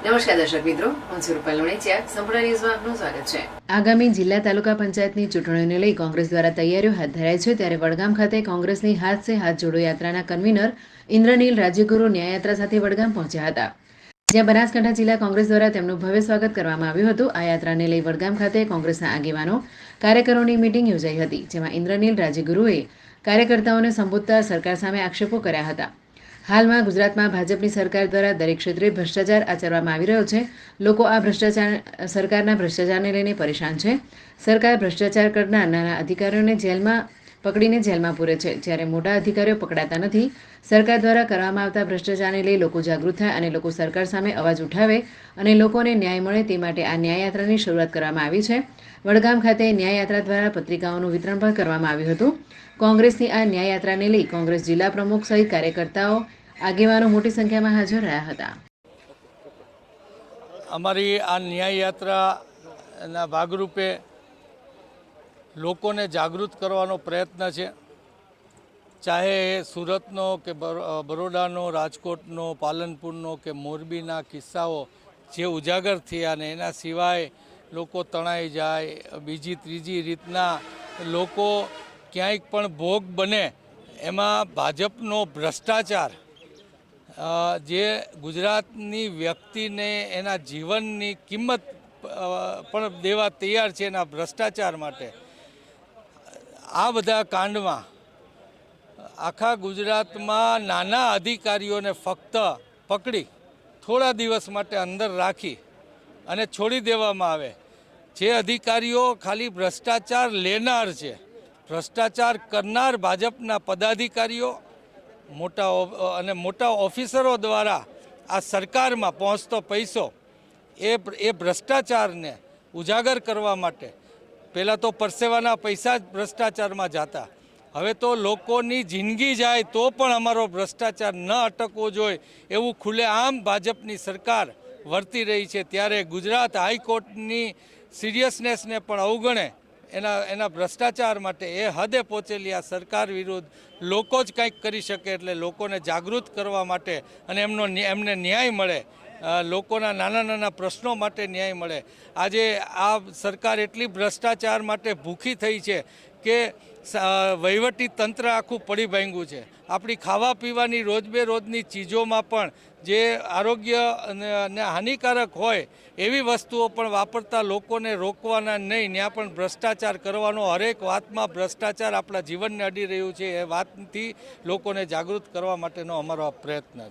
નમસ્કાર દર્શક મિત્રો, હું છું રૂપાલ લુણેચિયા. સંપૂર્ણ ન્યૂઝમાં આપનું સ્વાગત છે. આગામી જિલ્લા તાલુકા પંચાયતની ચૂંટણીઓને લઈ કોંગ્રેસ દ્વારા તૈયારીઓ હાથ ધરાઈ છે. ત્યારે વડગામ ખાતે કોંગ્રેસની હાથ સે હાથ જોડો યાત્રાના કન્વીનર ઇન્દ્રનીલ રાજ્યગુરુ ન્યાયયાત્રા સાથે વડગામ પહોંચ્યા હતા, જ્યાં બનાસકાંઠા જિલ્લા કોંગ્રેસ દ્વારા તેમનું ભવ્ય સ્વાગત કરવામાં આવ્યું હતું. આ યાત્રાને લઈ વડગામ ખાતે કોંગ્રેસના આગેવાનો કાર્યકરોની મીટિંગ યોજાઈ હતી, જેમાં ઇન્દ્રનીલ રાજ્યગુરુએ કાર્યકર્તાઓને સંબોધતા સરકાર સામે આક્ષેપો કર્યા હતા. હાલમાં ગુજરાતમાં ભાજપની સરકાર દ્વારા દરેક ક્ષેત્રે ભ્રષ્ટાચાર આચરવામાં આવી રહ્યો છે. લોકો આ સરકારના ભ્રષ્ટાચારને લઈને પરેશાન છે. સરકાર ભ્રષ્ટાચાર કરનાર નાના અધિકારીઓને પકડીને જેલમાં પૂરે છે, જ્યારે મોટા અધિકારીઓ પકડાતા નથી. સરકાર દ્વારા કરવામાં આવતા ભ્રષ્ટાચારને લઈ લોકો જાગૃત થાય અને લોકો સરકાર સામે અવાજ ઉઠાવે અને લોકોને ન્યાય મળે તે માટે આ ન્યાયયાત્રાની શરૂઆત કરવામાં આવી છે. વડગામ ખાતે ન્યાયયાત્રા દ્વારા પત્રિકાઓનું વિતરણ પણ કરવામાં આવ્યું હતું. કોંગ્રેસની આ ન્યાયયાત્રાને લઈ કોંગ્રેસ જિલ્લા પ્રમુખ સહિત કાર્યકર્તાઓ આગેવાનો મોટી સંખ્યામાં હાજર રહ્યા હતા. અમારી આ ન્યાય યાત્રાના ભાગરૂપે લોકોને જાગૃત કરવાનો પ્રયત્ન છે. ચાહે એ સુરતનો કે બરોડાનો, રાજકોટનો, પાલનપુરનો કે મોરબીના કિસ્સાઓ જે ઉજાગર થયા અને એના સિવાય લોકો તણાઈ જાય, બીજી ત્રીજી રીતના લોકો ક્યાંય પણ ભોગ બને, એમાં ભાજપનો ભ્રષ્ટાચાર જે ગુજરાતની વ્યક્તિને એના જીવનની કિંમત પણ દેવા તૈયાર છે એના ભ્રષ્ટાચાર માટે, આ બધા કાંડમાં આખા ગુજરાતમાં નાના અધિકારીઓને ફક્ત પકડી થોડા દિવસ માટે અંદર રાખી અને છોડી દેવામાં આવે. જે અધિકારીઓ ખાલી ભ્રષ્ટાચાર લેનાર છે, ભ્રષ્ટાચાર કરનાર ભાજપના પદાધિકારીઓ મોટા ઓફિસરો દ્વારા આ સરકારમાં પહોંચતો પૈસો એ ભ્રષ્ટાચારને ઉજાગર કરવા માટે પહેલાં તો પરસેવાના પૈસા જ ભ્રષ્ટાચારમાં જતા, હવે તો લોકોની જિંદગી જાય તો પણ અમારો ભ્રષ્ટાચાર ન અટકવો જોઈએ એવું ખુલ્લેઆમ ભાજપની સરકાર વર્તી રહી છે. ત્યારે ગુજરાત હાઈકોર્ટની સિરિયસનેસને પણ અવગણે એના ભ્રષ્ટાચાર માટે એ હદે પહોંચેલી આ સરકાર વિરુદ્ધ લોકો જ કંઈક કરી શકે, એટલે લોકોને જાગૃત કરવા માટે અને એમને ન્યાય મળે, લોકોના નાના નાના પ્રશ્નો માટે ન્યાય મળે. આજે આ સરકાર એટલી ભ્રષ્ટાચાર માટે ભૂખી થઈ છે કે વહીવટી તંત્ર આખું પડી ભાંગ્યું છે. આપણી ખાવા પીવાની રોજબેરોજની ચીજોમાં પણ જે આરોગ્યને હાનિકારક હોય એવી વસ્તુઓ પણ વાપરતા લોકોને રોકવાના નહીં, ત્યાં પણ ભ્રષ્ટાચાર કરવાનો, હરેક વાતમાં ભ્રષ્ટાચાર આપણા જીવનને અડી રહ્યું છે. એ વાતથી લોકોને જાગૃત કરવા માટેનો અમારો પ્રયત્ન છે.